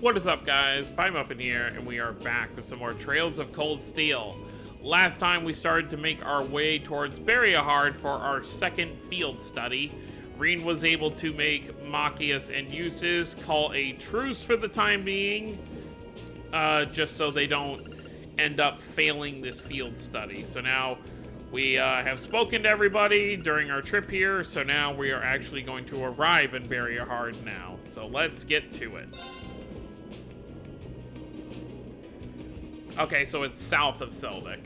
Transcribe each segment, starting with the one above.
What is up, guys? Pie Muffin here, and we are back with some more Trails of Cold Steel. Last time we started to make our way towards Barriahard for our second field study. Reen was able to make Machias and Uses call a truce for the time being, just so they don't end up failing this field study. So now we have spoken to everybody during our trip here, so now we are actually going to arrive in Barriahard now. So let's get to it. Okay, so it's south of Selvik.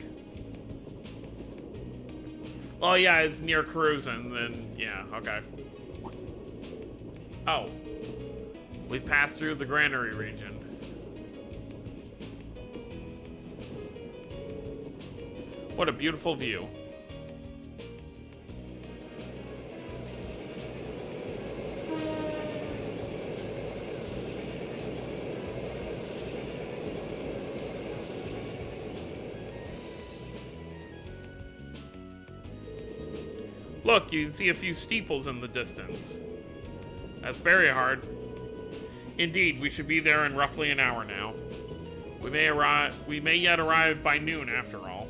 Oh yeah, it's near Cruisin', then yeah, okay. Oh. We passed through the Granary region. What a beautiful view. Look, you can see a few steeples in the distance. That's Barriahard. Indeed, we should be there in roughly an hour now. We may yet arrive by noon after all.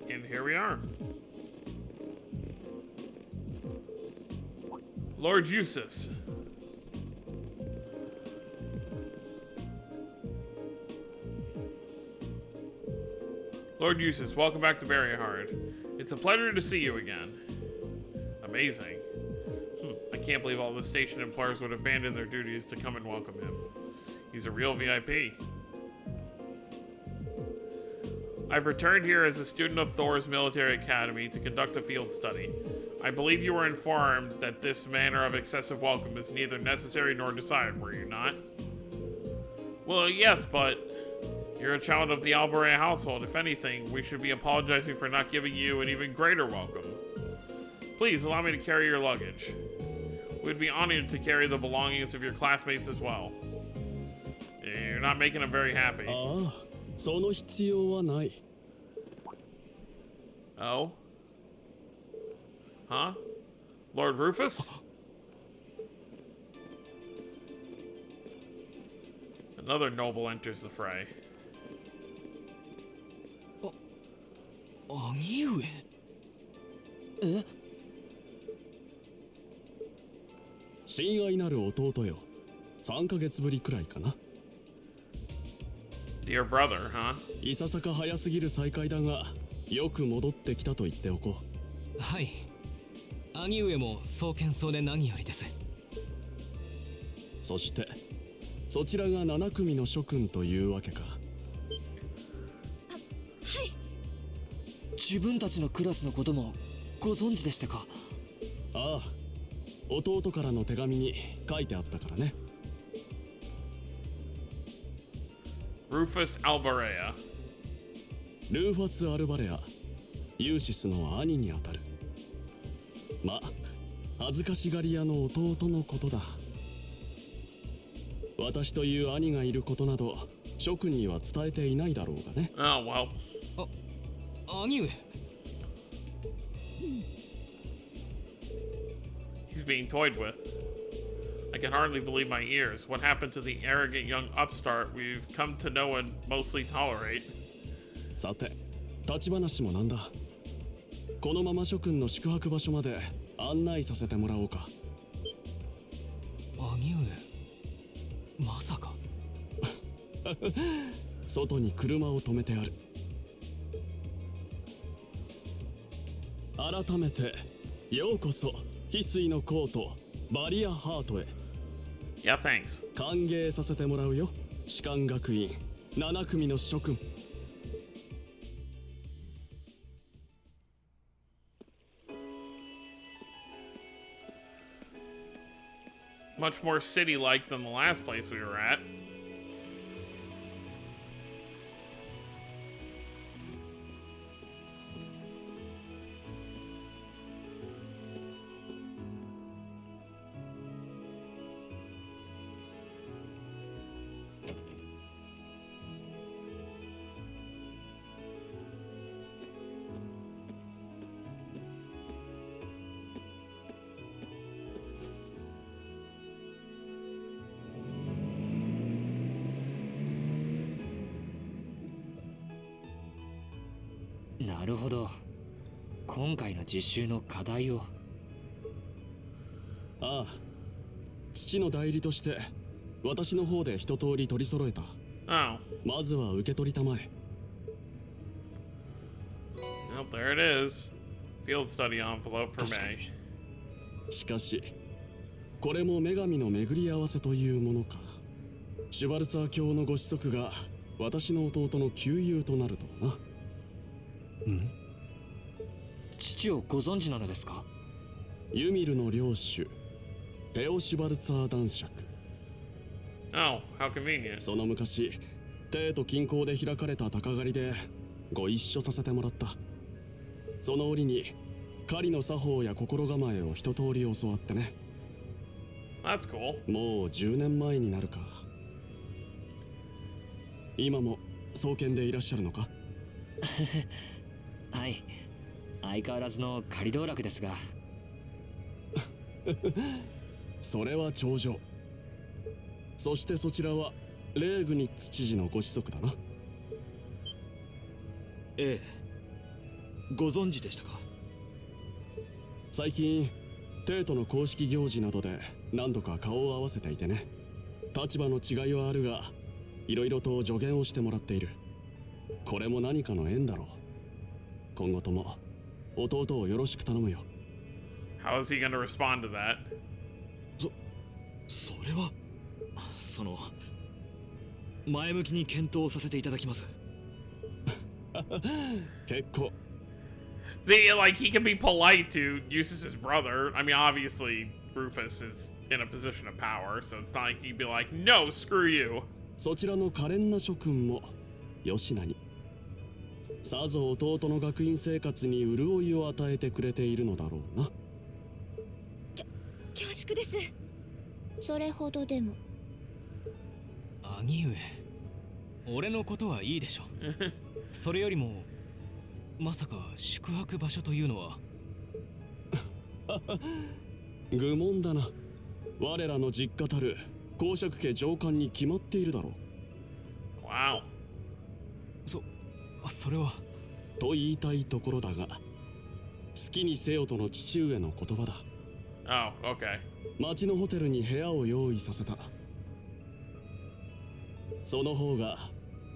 And here we are. Lord Eustace. Lord Eustace, welcome back to Barriahard. It's a pleasure to see you again. Amazing. I can't believe all the station employers would abandon their duties to come and welcome him. He's a real VIP. I've returned here as a student of Thor's military academy to conduct a field study. I believe you were informed that this manner of excessive welcome is neither necessary nor desired, were you not? Well, yes, but you're a child of the Albaret household. If anything, we should be apologizing for not giving you an even greater welcome. Please allow me to carry your luggage. We'd be honored to carry the belongings of your classmates as well. You're not making them very happy. その必要はない。 Oh? Huh? Lord Rufus? Another noble enters the fray. 兄上。え？親愛なる弟よ。3ヶ月ぶりくらいかな。 Dear brother, huh? いささか早すぎる再会だが、よく戻ってきたと言っておこう。はい。兄上もそう謙遜で何よりです。そして、そちらが7組の諸君というわけか。はい。自分たちのクラスのこともご存知でしたか？ああ、弟からの手紙に書いてあったからね。 Rufus Albarea. ルーファス・アルバレア、ユーシスの兄にあたる。ま、恥ずかしがり屋の弟のことだ。私という兄がいることなど、諸君には伝えていないだろうがね。Oh, well. 兄上。He's being toyed with. I can hardly believe my ears. What happened to the arrogant young upstart we've come to know and mostly tolerate? さて、立ち話もなんだ。このまま諸君の宿泊場所まで案内させてもらおうか。兄上、まさか。外に車を止めてある。改めてようこそ翡翠のコートバリアハートへ。Yeah, thanks. 歓迎させてもらうよ。士官学院7組の諸君。Much more city-like than the last place we were at. るほど。今回の実習の課題を。ああ、父の代理として私の方で一通り取り揃えた。Oh. まずは受け取りたまえ。 Well, there it is. Field study envelope for 確か May. に。しかしこれも女神の巡り合わせというものか。シュバルツァー教のご子息が私の弟の旧友となるとはな。父をご存知なのですか？ユミルの領主テオ・シュバルツァー男爵。 Oh, how convenient. その昔帝都近郊で開かれた鷹狩りでご一緒させてもらった。その折に狩りの作法や心構えを一通り教わってね。 That's cool. もう10年前になるか。今も双剣でいらっしゃるのか？はい。相変わらずの仮道楽ですが。それは頂上。そしてそちらはレーグニッツ知事のご子息だな。ええ、ご存知でしたか？最近帝都の公式行事などで何度か顔を合わせていてね。立場の違いはあるがいろいろと助言をしてもらっている。これも何かの縁だろう。今後とも弟をよろしく頼むよ。 How is he going to respond to that? それは前向きに検討させていただきます。結構。 See, like, he can be polite to Eustace's brother. I mean, obviously, Rufus is in a position of power, so it's not like he'd be like, no, screw you. そちらの可憐な諸君もよしなに。さぞ弟の学院生活に潤いを与えてくれているのだろうな。恐縮です。それほどでも。兄上、俺のことはいいでしょ。それよりもまさか宿泊場所というのは。愚問だな。我らの実家たる公爵家上官に決まっているだろう。 Wow. それは。と言いたいところだが、好きにせよとの父上の言葉だ。 Oh, okay. 町のホテルに部屋を用意させた。その方が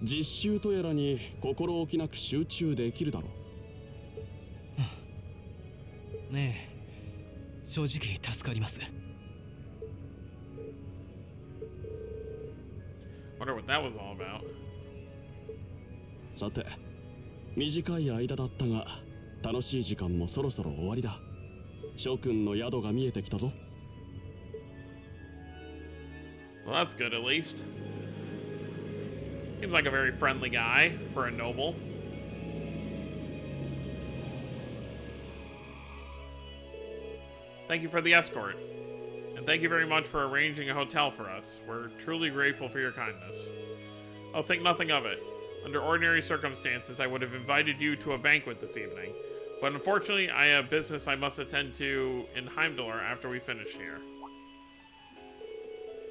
実習とやらに心置きなく集中できるだろう。ねえ、正直助かります。 Wonder what that was all about. さて、短い間だったが楽しい時間もそろそろ終わりだ。諸君の宿が見えてきたぞ。 Well, that's good at least. Seems like a very friendly guy for a noble. Thank you for the escort. And thank you very much for arranging a hotel for us. We're truly grateful for your kindness. Oh, think nothing of it. Under ordinary circumstances, I would have invited you to a banquet this evening. But unfortunately, I have business I must attend to in Heimdallr after we finish here.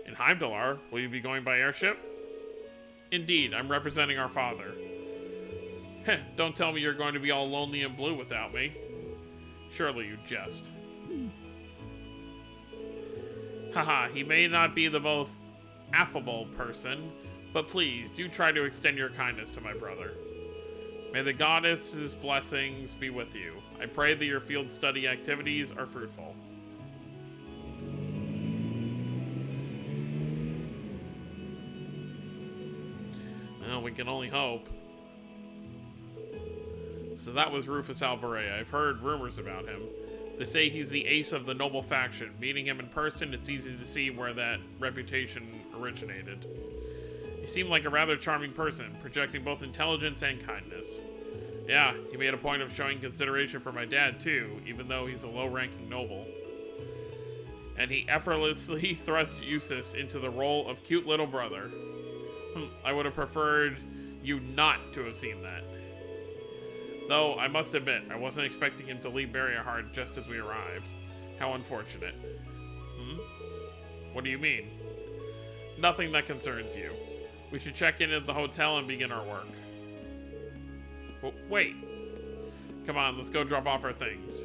In Heimdallr? Will you be going by airship? Indeed, I'm representing our father. Heh, don't tell me you're going to be all lonely and blue without me. Surely you jest. Haha, he may not be the most affable person, but please, do try to extend your kindness to my brother. May the goddess's blessings be with you. I pray that your field study activities are fruitful. Well, we can only hope. So that was Rufus Albarea. I've heard rumors about him. They say he's the ace of the noble faction. Meeting him in person, it's easy to see where that reputation originated. He seemed like a rather charming person, projecting both intelligence and kindness. Yeah, he made a point of showing consideration for my dad too, even though he's a low-ranking noble. And he effortlessly thrust Eustace into the role of cute little brother. I would have preferred you not to have seen that. Though, I must admit, I wasn't expecting him to leave Barrierheart just as we arrived. How unfortunate. What do you mean? Nothing that concerns you. We should check in at the hotel and begin our work. Wait. Come on, let's go drop off our things.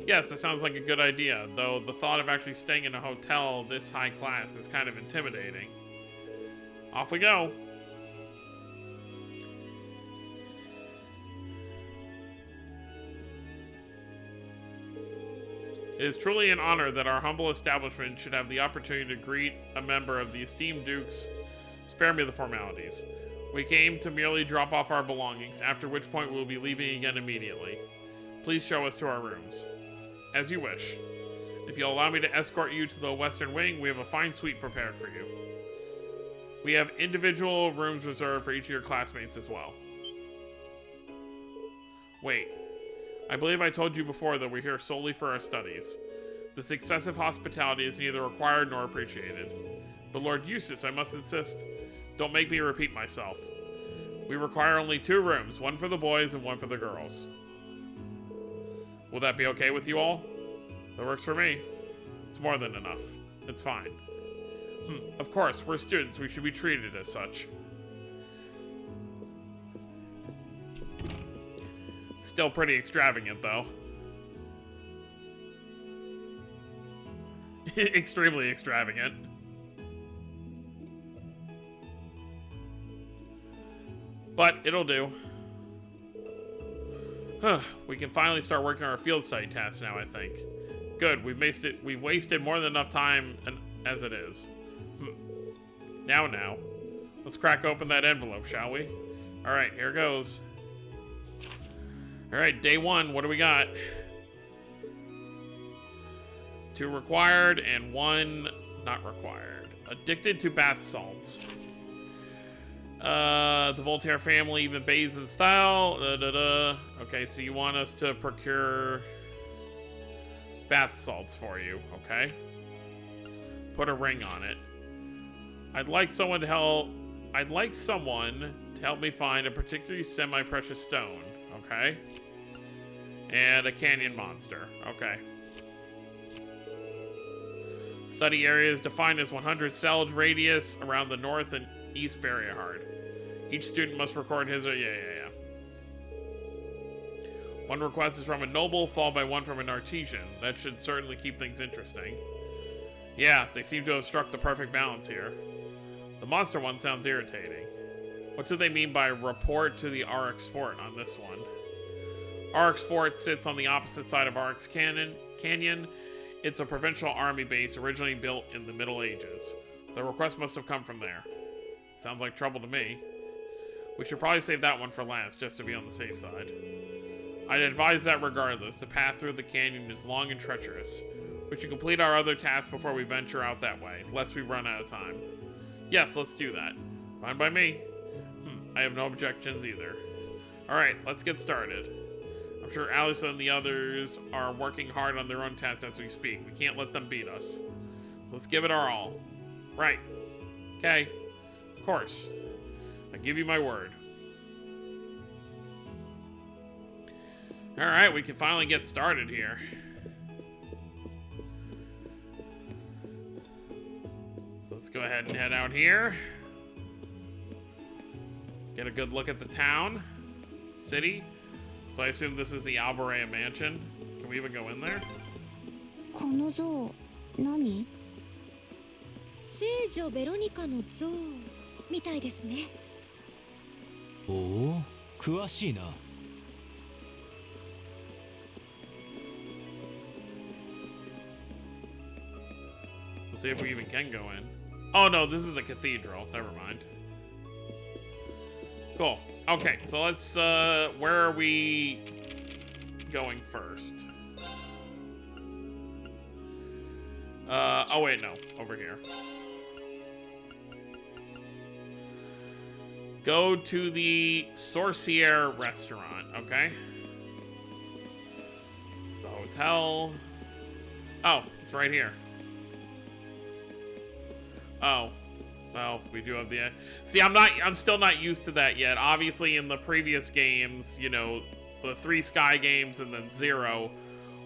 Yes, that sounds like a good idea, though the thought of actually staying in a hotel this high class is kind of intimidating. Off we go. It is truly an honor that our humble establishment should have the opportunity to greet a member of the esteemed Dukes. Spare me the formalities. We came to merely drop off our belongings, after which point we will be leaving again immediately. Please show us to our rooms. As you wish. If you'll allow me to escort you to the western wing, we have a fine suite prepared for you. We have individual rooms reserved for each of your classmates as well. Wait. I believe I told you before that we're here solely for our studies. This excessive hospitality is neither required nor appreciated. But Lord Eustace, I must insist, don't make me repeat myself. We require only 2 rooms, one for the boys and one for the girls. Will that be okay with you all? That works for me. It's more than enough. It's fine. Of course, we're students. We should be treated as such. Still pretty extravagant, though. Extremely extravagant. But it'll do. We can finally start working on our field study tasks now, I think. Good, we've wasted more than enough time as it is. Now. Let's crack open that envelope, shall we? Alright, here goes. Alright, day 1, what do we got? 2 required and 1 not required. Addicted to bath salts. The Voltaire family even bathes in style. Okay, so you want us to procure bath salts for you, okay? Put a ring on it. I'd like someone to help me find a particularly semi-precious stone, okay? And a canyon monster, okay. Study area is defined as 100 Selge radius around the north and east barrier hard. Each student must record his or yeah. One request is from a noble, followed by one from an artisan. That should certainly keep things interesting. Yeah, they seem to have struck the perfect balance here. The monster one sounds irritating. What do they mean by report to the Arx Fort on this one? Arx Fort sits on the opposite side of Arx Canyon. It's a provincial army base originally built in the Middle Ages. The request must have come from there. Sounds like trouble to me. We should probably save that one for last, just to be on the safe side. I'd advise that regardless. The path through the canyon is long and treacherous. We should complete our other tasks before we venture out that way, lest we run out of time. Yes, let's do that. Fine by me. I have no objections either. Alright, let's get started. I'm sure Alice and the others are working hard on their own tasks as we speak. We can't let them beat us. So let's give it our all. Right. Okay. Of course. I give you my word. Alright, we can finally get started here. So let's go ahead and head out here. Get a good look at the town. City. So I assume this is the Alborea mansion. Can we even go in there? この像何？聖女ベロニカの像みたいですね。おお、詳しいな。Let's see if we even can go in. Oh no, this is the cathedral. Never mind. Cool. Okay, so let's, where are we going first? Oh wait, no. Over here. Go to the Sorcière restaurant, okay? It's the hotel. Oh, it's right here. Oh. Well, we do have the... See, I'm still not used to that yet. Obviously, in the previous games, you know, the 3 Sky games and then 0,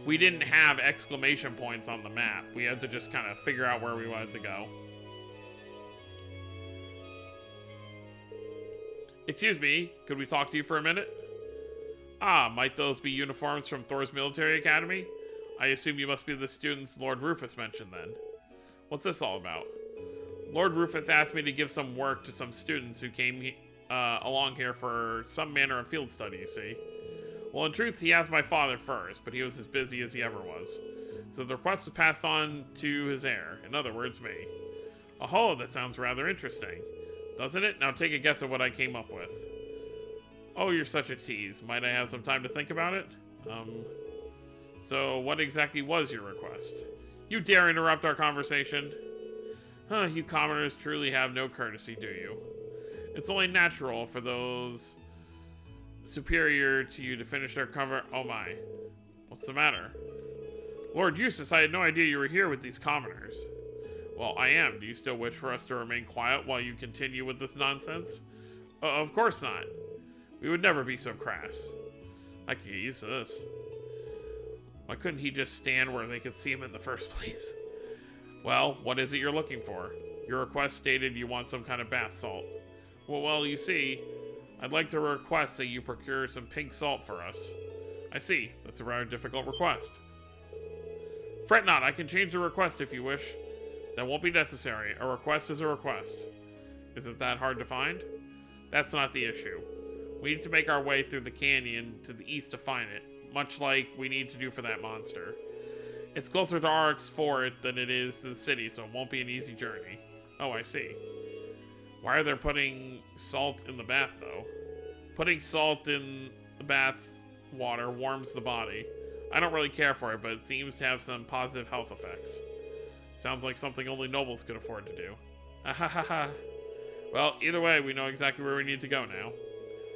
we didn't have exclamation points on the map. We had to just kind of figure out where we wanted to go. Excuse me, could we talk to you for a minute? Ah, might those be uniforms from Thor's military academy? I assume you must be the students Lord Rufus mentioned then. What's this all about? Lord Rufus asked me to give some work to some students who came along here for some manner of field study, you see. Well, in truth, he asked my father first, but he was as busy as he ever was. So the request was passed on to his heir, in other words, me. Oh, that sounds rather interesting. Doesn't it? Now take a guess at what I came up with. Oh, you're such a tease. Might I have some time to think about it? So what exactly was your request? You dare interrupt our conversation? Huh, you commoners truly have no courtesy, do you? It's only natural for those superior to you to finish their cover. Oh my. What's the matter? Lord Eustace, I had no idea you were here with these commoners. Well, I am. Do you still wish for us to remain quiet while you continue with this nonsense? Of course not. We would never be so crass. I could get used to this. Why couldn't he just stand where they could see him in the first place? Well, what is it you're looking for? Your request stated you want some kind of bath salt. Well, you see, I'd like to request that you procure some pink salt for us. I see. That's a rather difficult request. Fret not, I can change the request if you wish. That won't be necessary. A request is a request. Is it that hard to find? That's not the issue. We need to make our way through the canyon to the east to find it, much like we need to do for that monster. It's closer to Oryx Fort than it is to the city, so it won't be an easy journey. Oh, I see. Why are they putting salt in the bath, though? Putting salt in the bath water warms the body. I don't really care for it, but it seems to have some positive health effects. Sounds like something only nobles could afford to do. Ahahaha. Well, either way, we know exactly where we need to go now.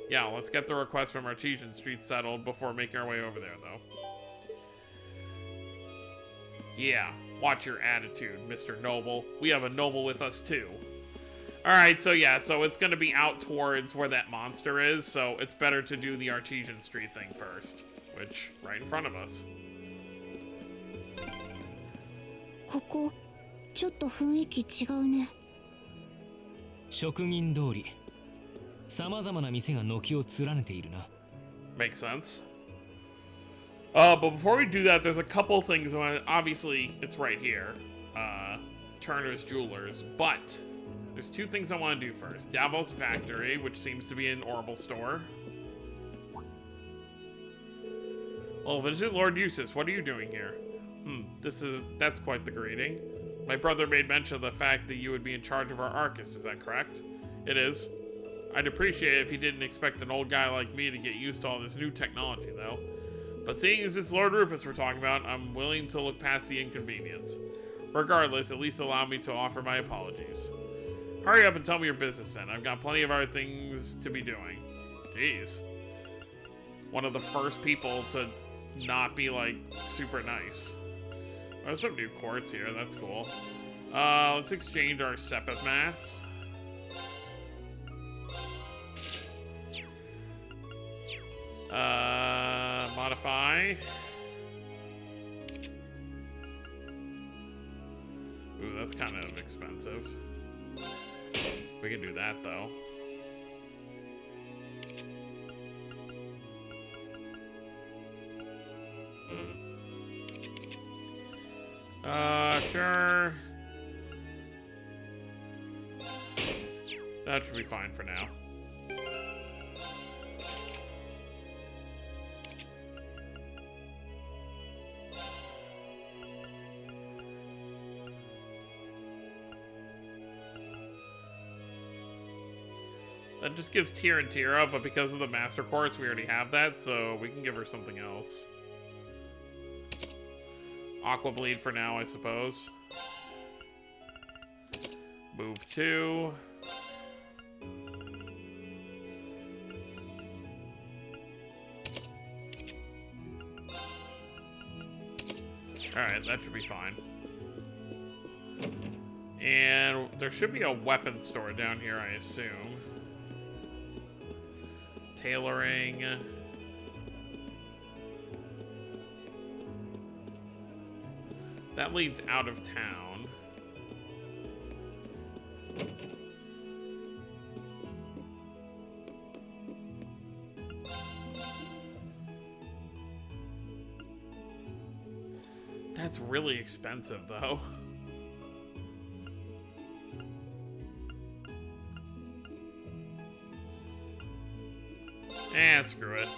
Yeah, let's get the request from Artesian Street settled before making our way over there, though. Yeah, watch your attitude, Mr. Noble. We have a noble with us, too. Alright, so yeah, so it's going to be out towards where that monster is, so it's better to do the Artesian Street thing first, which, right in front of us. ここちょっと雰囲気違うね。職人通り、様々な店が軒を連ねているな。Makes sense. But before we do that, there's a couple things. Obviously, it's right here. Turner's Jewelers. But there's two things I want to do first. Davos Factory, which seems to be an Orbital store. Well, visit Lord Eustace. What are you doing here? That's quite the greeting. My brother made mention of the fact that you would be in charge of our Arcus. Is that correct? It is. I'd appreciate it if he didn't expect an old guy like me to get used to all this new technology, though. But seeing as it's Lord Rufus we're talking about, I'm willing to look past the inconvenience. Regardless, at least allow me to offer my apologies. Hurry up and tell me your business then. I've got plenty of other things to be doing. Jeez. One of the first people to not be, like, super nice. Oh, there's some new quartz here. That's cool. Let's exchange our Sepith Mass. Modify. Ooh, that's kind of expensive. We can do that, though. Sure. That should be fine for now. That just gives Tier and Tira, but because of the Master Quartz, we already have that, so we can give her something else. Aqua Bleed for now, I suppose. Move 2. Alright, that should be fine. And there should be a weapon store down here, I assume. Tailoring. That leads out of town. That's really expensive, though. Screw it.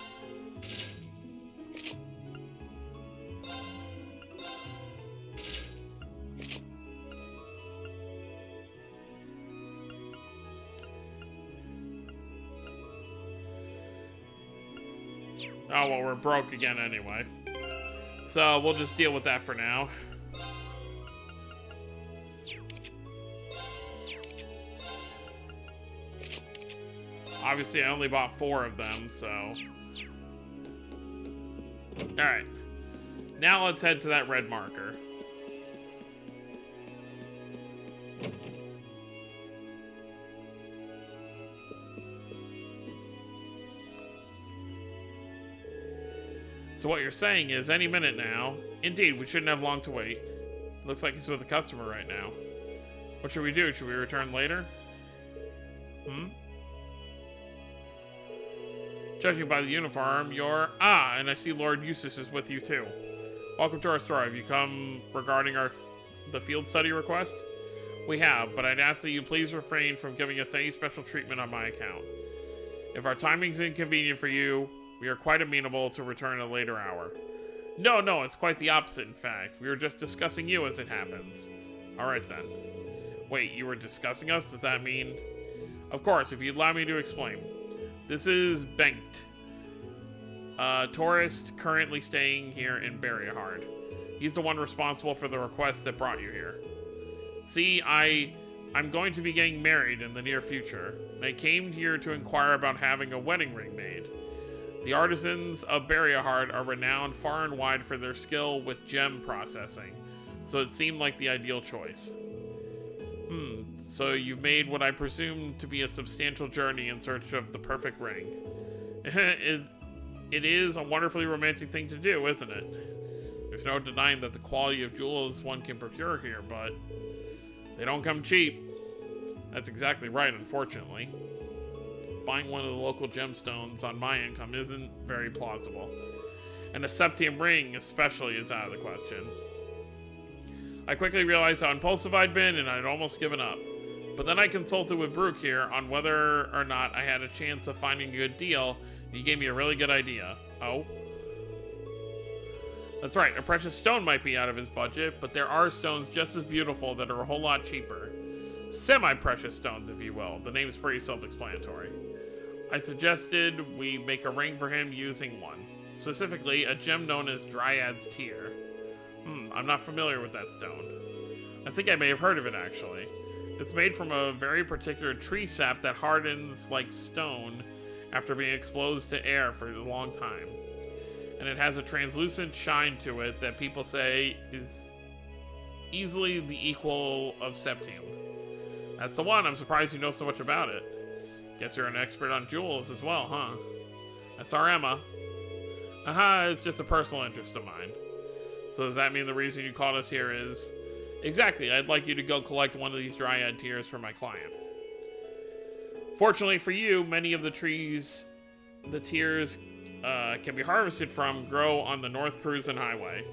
Oh, well, we're broke again anyway. So we'll just deal with that for now. Obviously, I only bought 4 of them, so... Alright. Now let's head to that red marker. So what you're saying is, any minute now... Indeed, we shouldn't have long to wait. Looks like he's with a customer right now. What should we do? Should we return later? Hmm? Judging by the uniform, you're... Ah, and I see Lord Eustace is with you too. Welcome to our store. Have you come regarding the field study request? We have, but I'd ask that you please refrain from giving us any special treatment on my account. If our timing's inconvenient for you, we are quite amenable to return at a later hour. No, it's quite the opposite, in fact. We were just discussing you as it happens. Alright then. Wait, you were discussing us? Does that mean... Of course, if you'd allow me to explain. This is Bengt, a tourist currently staying here in Barrierhard. He's the one responsible for the request that brought you here. See, I'm going to be getting married in the near future, and I came here to inquire about having a wedding ring made. The artisans of Barrierhard are renowned far and wide for their skill with gem processing, so it seemed like the ideal choice. So you've made what I presume to be a substantial journey in search of the perfect ring. It is a wonderfully romantic thing to do, isn't it? There's no denying that the quality of jewels one can procure here, but they don't come cheap. That's exactly right, unfortunately. Buying one of the local gemstones on my income isn't very plausible. And a septium ring especially is out of the question. I quickly realized how impulsive I'd been, and I'd almost given up. But then I consulted with Brooke here on whether or not I had a chance of finding a good deal, and he gave me a really good idea. Oh? That's right, a precious stone might be out of his budget, but there are stones just as beautiful that are a whole lot cheaper. Semi-precious stones, if you will. The name's pretty self-explanatory. I suggested we make a ring for him using one. Specifically, a gem known as Dryad's Tear. I'm not familiar with that stone. I think I may have heard of it, actually. It's made from a very particular tree sap that hardens like stone after being exposed to air for a long time. And it has a translucent shine to it that people say is easily the equal of septium. That's the one. I'm surprised you know so much about it. Guess you're an expert on jewels as well, huh? That's our Emma. Aha, it's just a personal interest of mine. So does that mean the reason you called us here is... Exactly, I'd like you to go collect one of these Dryad Tears for my client. Fortunately for you, many of the trees the tears can be harvested from grow on the North Cruzen Highway.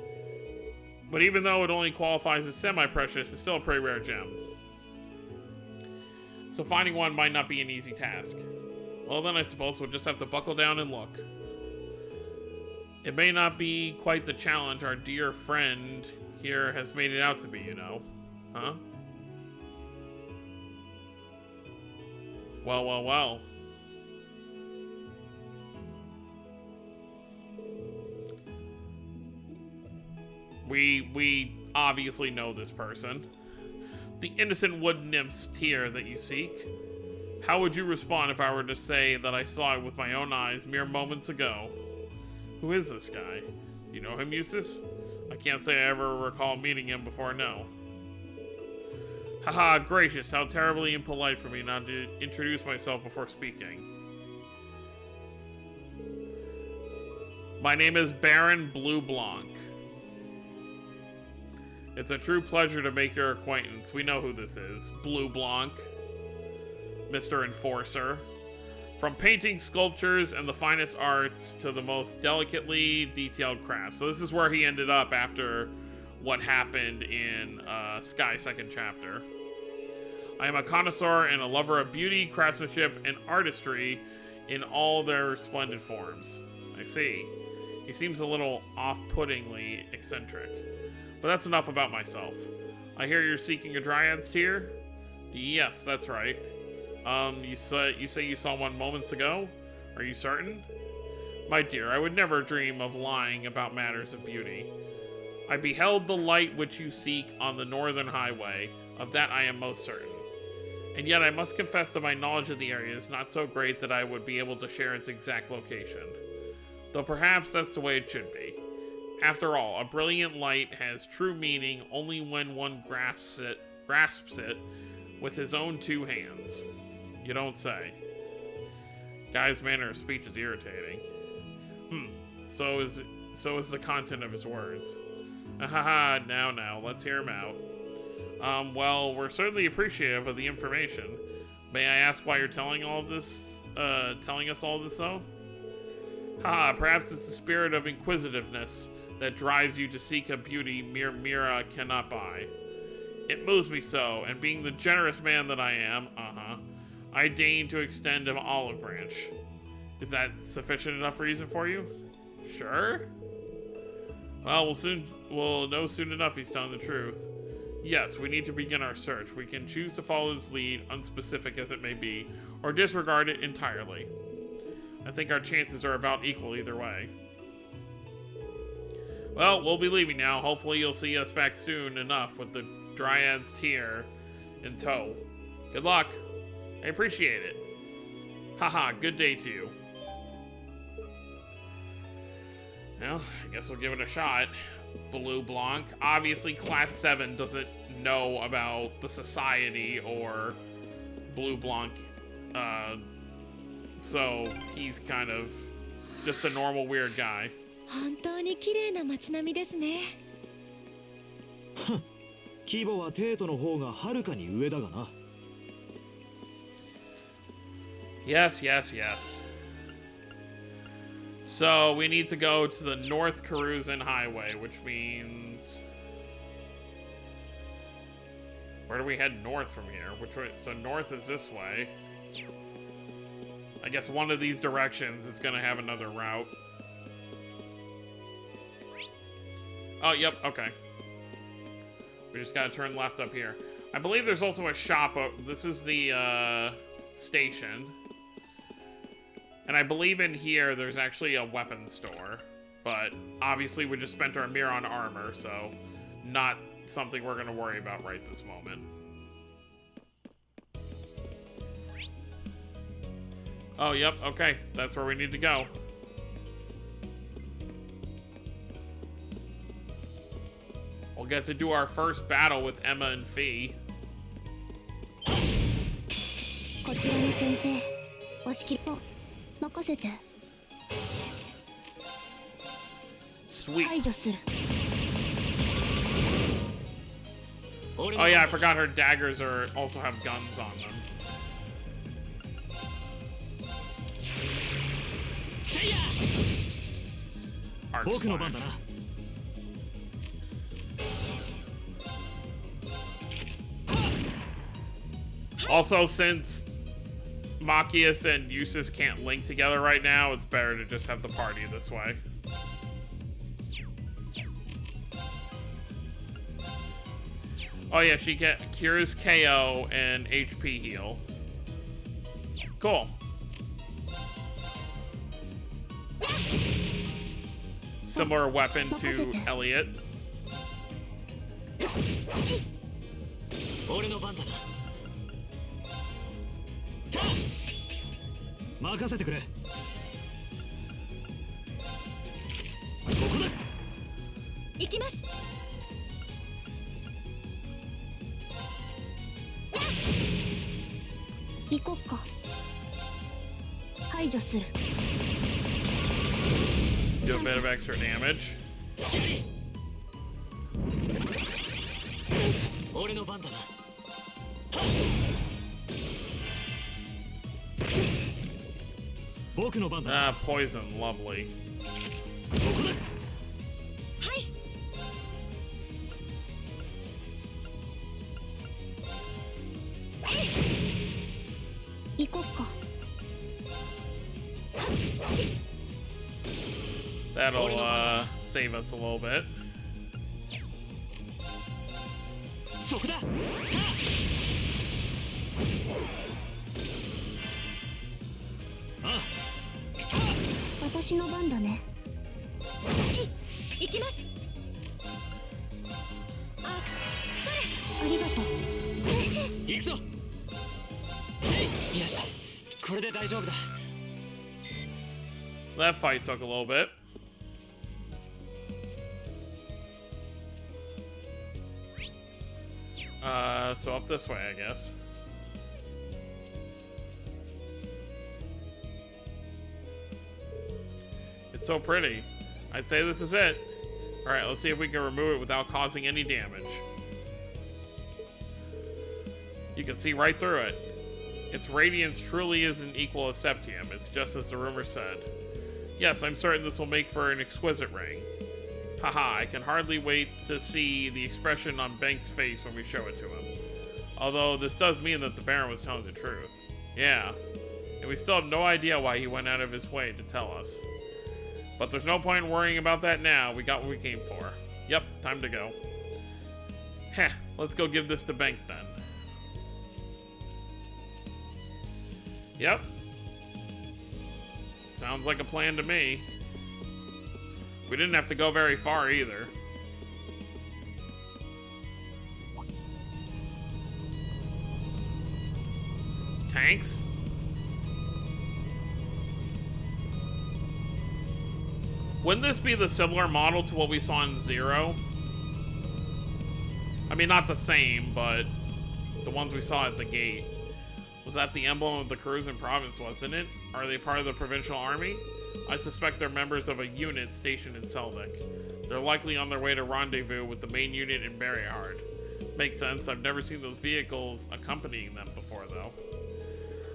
But even though it only qualifies as semi-precious, it's still a pretty rare gem. So finding one might not be an easy task. Well then I suppose we'll just have to buckle down and look. It may not be quite the challenge our dear friend here has made it out to be, you know. Huh? Well. We obviously know this person. The innocent wood nymph's tear that you seek. How would you respond if I were to say that I saw it with my own eyes mere moments ago? Who is this guy? Do you know him, Eustace? I can't say I ever recall meeting him before, no. Haha, gracious, how terribly impolite for me not to introduce myself before speaking. My name is Baron Bleublanc. It's a true pleasure to make your acquaintance. We know who this is. Bleublanc. Mr. Enforcer. From painting, sculptures, and the finest arts to the most delicately detailed crafts. So this is where he ended up after what happened in Sky Second Chapter. I am a connoisseur and a lover of beauty, craftsmanship, and artistry in all their splendid forms. I see. He seems a little off-puttingly eccentric. But that's enough about myself. I hear you're seeking a Dryad's Tear? Yes, that's right. You say you saw one moments ago? Are you certain? My dear, I would never dream of lying about matters of beauty. I beheld the light which you seek on the northern highway. Of that I am most certain. And yet I must confess that my knowledge of the area is not so great that I would be able to share its exact location. Though perhaps that's the way it should be. After all, a brilliant light has true meaning only when one grasps it with his own two hands. You don't say. Guy's manner of speech is irritating. So is the content of his words. Haha, now, let's hear him out. Well, we're certainly appreciative of the information. May I ask why you're telling us all this, though? Perhaps it's the spirit of inquisitiveness that drives you to seek a beauty mere Mira cannot buy. It moves me so, and being the generous man that I am, I deign to extend an olive branch. Is that sufficient enough reason for you? Sure? Well, we'll know soon enough he's telling the truth. Yes, we need to begin our search. We can choose to follow his lead, unspecific as it may be, or disregard it entirely. I think our chances are about equal either way. Well, we'll be leaving now. Hopefully you'll see us back soon enough with the Dryad's Tear in tow. Good luck. I appreciate it. Haha, good day to you. Well, I guess we'll give it a shot. Bleublanc. Obviously, Class 7 doesn't know about the Society or Bleublanc, so he's kind of just a normal weird guy. 本当に綺麗な街並みですね。規模は帝都の方がはるかに上だがな。Yes. So we need to go to the North Karuzan Highway, which means... Where do we head north from here? Which way? So north is this way. I guess one of these directions is going to have another route. Oh, yep, okay. We just got to turn left up here. I believe there's also a shop. This is the station. And I believe in here there's actually a weapons store. But obviously we just spent our mirror on armor, so not something we're going to worry about right this moment. Oh, yep, okay. That's where we need to go. We'll get to do our first battle with Emma and Fee. こちらに先生、お仕切りを任せて。Sweet. 排除する。Oh yeah, I forgot her daggers also have guns on them. Arc slash. Also, since Machias and Eustace can't link together right now, it's better to just have the party this way. Oh yeah, she cures KO and HP heal. Cool. Similar weapon to Elliot. Do a bit of extra damage. Poison, lovely. That'll save us a little bit. そこだ。私の番だね。行きます。アークス、ありがとう。行くぞ。よし、これで大丈夫だ。 That fight took a little bit. So up this way, I guess. It's so pretty. I'd say this is it. Alright, let's see if we can remove it without causing any damage. You can see right through it. Its radiance truly isn't equal of septium. It's just as the rumor said. Yes, I'm certain this will make for an exquisite ring. Haha, I can hardly wait to see the expression on Bank's face when we show it to him. Although this does mean that the Baron was telling the truth. Yeah, and we still have no idea why he went out of his way to tell us. But there's no point in worrying about that now. We got what we came for. Yep, time to go. Heh, let's go give this to Bank then. Yep. Sounds like a plan to me. We didn't have to go very far either. Tanks? Wouldn't this be the similar model to what we saw in Zero? I mean, not the same, but the ones we saw at the gate. Was that the emblem of the Cruisin' Province, wasn't it? Are they part of the provincial army? I suspect they're members of a unit stationed in Selvik. They're likely on their way to rendezvous with the main unit in Berryhard. Makes sense, I've never seen those vehicles accompanying them before, though.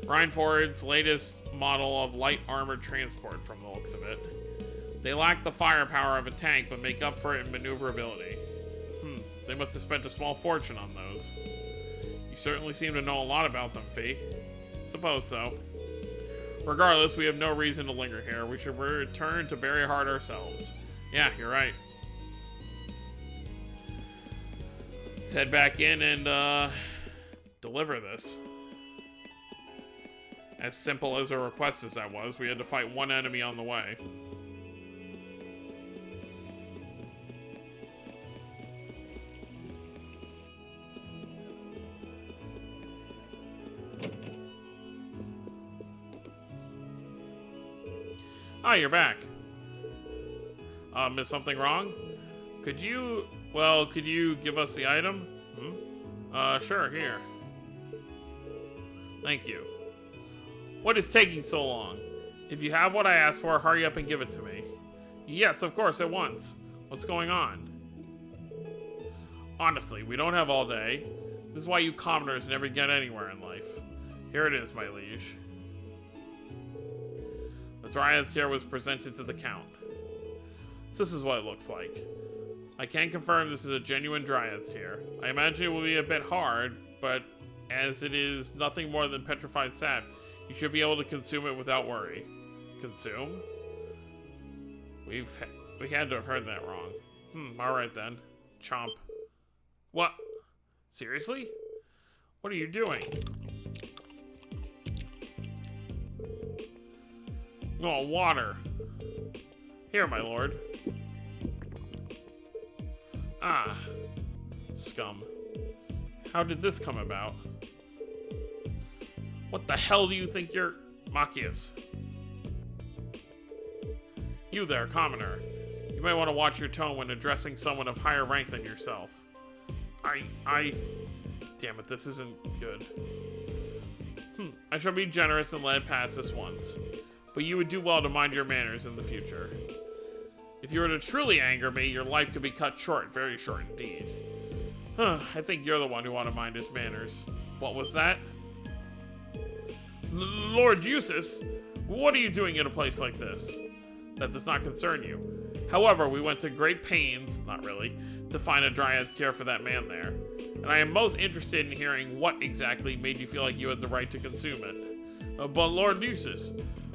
Rhineford's latest model of light armored transport, from the looks of it. They lack the firepower of a tank, but make up for it in maneuverability. They must have spent a small fortune on those. You certainly seem to know a lot about them, Fee. Suppose so. Regardless, we have no reason to linger here. We should return to Berryhard ourselves. Yeah, you're right. Let's head back in and deliver this. As simple as a request as that was, we had to fight one enemy on the way. Ah, you're back. Is something wrong? Could you give us the item? Sure, here. Thank you. What is taking so long? If you have what I asked for, hurry up and give it to me. Yes, of course, at once. What's going on? Honestly, we don't have all day. This is why you commoners never get anywhere in life. Here it is, my liege. The Dryad's tear was presented to the Count. So this is what it looks like. I can confirm this is a genuine Dryad's tear. I imagine it will be a bit hard, but as it is nothing more than petrified sap, you should be able to consume it without worry. Consume? We had to have heard that wrong. Alright then. Chomp. What? Seriously? What are you doing? Oh, water. Here, my lord. Ah. Scum. How did this come about? What the hell do you think you're... Machias? You there, commoner. You might want to watch your tone when addressing someone of higher rank than yourself. Damn it, this isn't good. I shall be generous and let it pass this once. But you would do well to mind your manners in the future. If you were to truly anger me, your life could be cut short, very short indeed. I think you're the one who ought to mind his manners. What was that? Lord Eustace, what are you doing in a place like this? That does not concern you. However, we went to great pains, not really, to find a Dryad's tear for that man there. And I am most interested in hearing what exactly made you feel like you had the right to consume it. But Lord Eustace,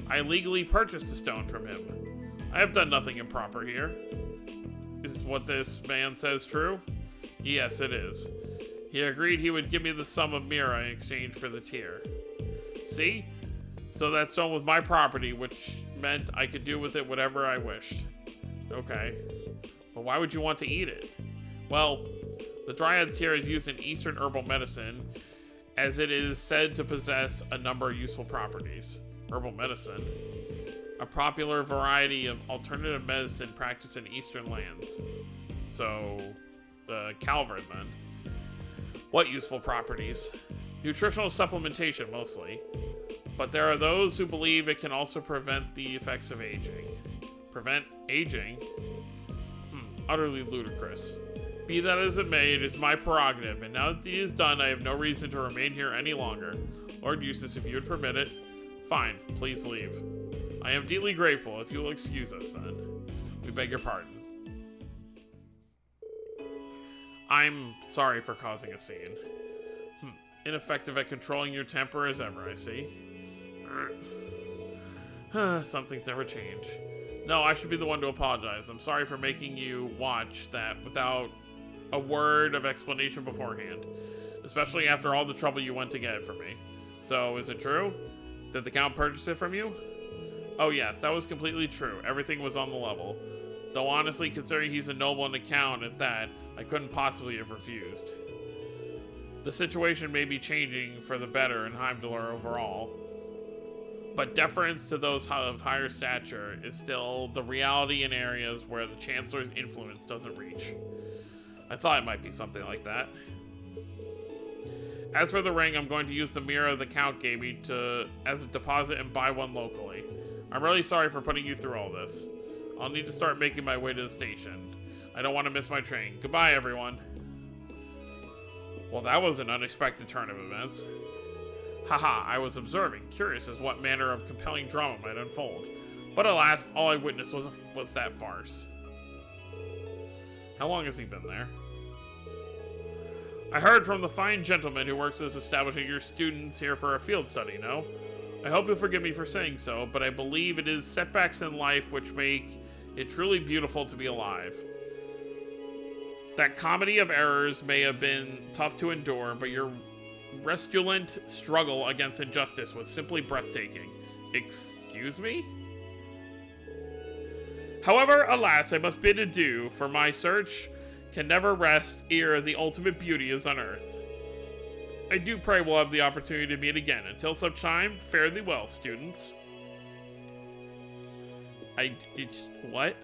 I legally purchased the stone from him. I have done nothing improper here. Is what this man says true? Yes, it is. He agreed he would give me the sum of Mira in exchange for the tear. See? So that stone was my property, which meant I could do with it whatever I wished. Okay. But why would you want to eat it? Well, the Dryad's tear is used in Eastern herbal medicine, as it is said to possess a number of useful properties. Herbal medicine? A popular variety of alternative medicine practiced in Eastern lands. So, the Calvert then. What useful properties? Nutritional supplementation, mostly. But there are those who believe it can also prevent the effects of aging. Prevent aging? Utterly ludicrous. Be that as it may, it is my prerogative, and now that it is done, I have no reason to remain here any longer. Lord Eustace, if you would permit it. Fine, please leave. I am deeply grateful. If you will excuse us, then. We beg your pardon. I'm sorry for causing a scene. Ineffective at controlling your temper as ever, I see. Some things never change. No, I should be the one to apologize. I'm sorry for making you watch that without a word of explanation beforehand. Especially after all the trouble you went to get it for me. So, is it true? Did the Count purchase it from you? Oh yes, that was completely true. Everything was on the level. Though honestly, considering he's a noble and a count at that, I couldn't possibly have refused. The situation may be changing for the better in Heimdallr overall, but deference to those of higher stature is still the reality in areas where the Chancellor's influence doesn't reach. I thought it might be something like that. As for the ring, I'm going to use the mirror the Count gave me as a deposit and buy one locally. I'm really sorry for putting you through all this. I'll need to start making my way to the station. I don't want to miss my train. Goodbye, everyone. Well, that was an unexpected turn of events. Haha, I was observing, curious as what manner of compelling drama might unfold. But alas, all I witnessed was that farce. How long has he been there? I heard from the fine gentleman who works as establishing your students here for a field study, no? I hope you'll forgive me for saying so, but I believe it is setbacks in life which make it truly beautiful to be alive. That comedy of errors may have been tough to endure, but your resolute struggle against injustice was simply breathtaking. Excuse me? However, alas, I must bid adieu, for my search can never rest ere the ultimate beauty is unearthed. I do pray we'll have the opportunity to meet again. Until such time, fare thee well, students. What?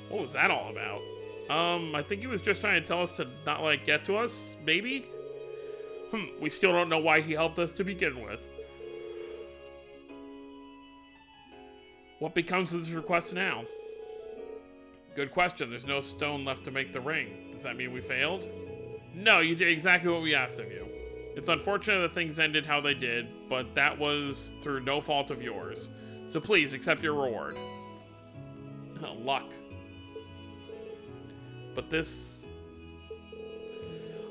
What was that all about? I think he was just trying to tell us to not let it get to us, maybe? We still don't know why he helped us to begin with. What becomes of this request now? Good question. There's no stone left to make the ring. Does that mean we failed? No, you did exactly what we asked of you. It's unfortunate that things ended how they did, but that was through no fault of yours. So please, accept your reward. Oh, luck. But this...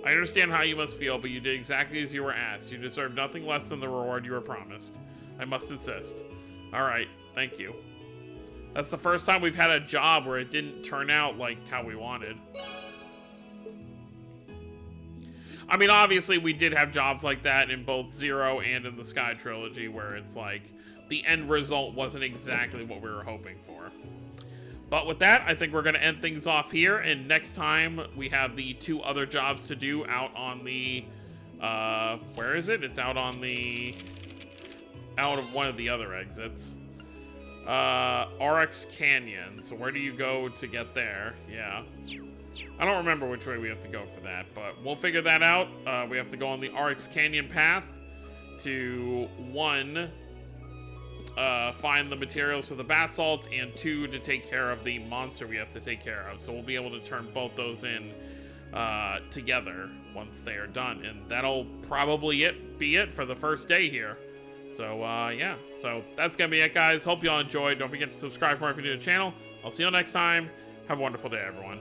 I understand how you must feel, but you did exactly as you were asked. You deserve nothing less than the reward you were promised. I must insist. Alright, thank you. That's the first time we've had a job where it didn't turn out like how we wanted. I mean, obviously we did have jobs like that in both Zero and in the Sky Trilogy, where it's like the end result wasn't exactly what we were hoping for. But with that, I think we're going to end things off here, and next time we have the 2 other jobs to do out on the, where is it? It's out on the, out of one of the other exits. RX Canyon. So where do you go to get there? Yeah. I don't remember which way we have to go for that, but we'll figure that out. We have to go on the RX Canyon path to 1, find the materials for the bath salts, and 2, to take care of the monster we have to take care of. So we'll be able to turn both those in together once they are done, and that'll probably be it for the first day here. So yeah, so that's gonna be it, guys. Hope you all enjoyed. Don't forget to subscribe for more if you're new to the channel. I'll see you all next time. Have a wonderful day, everyone.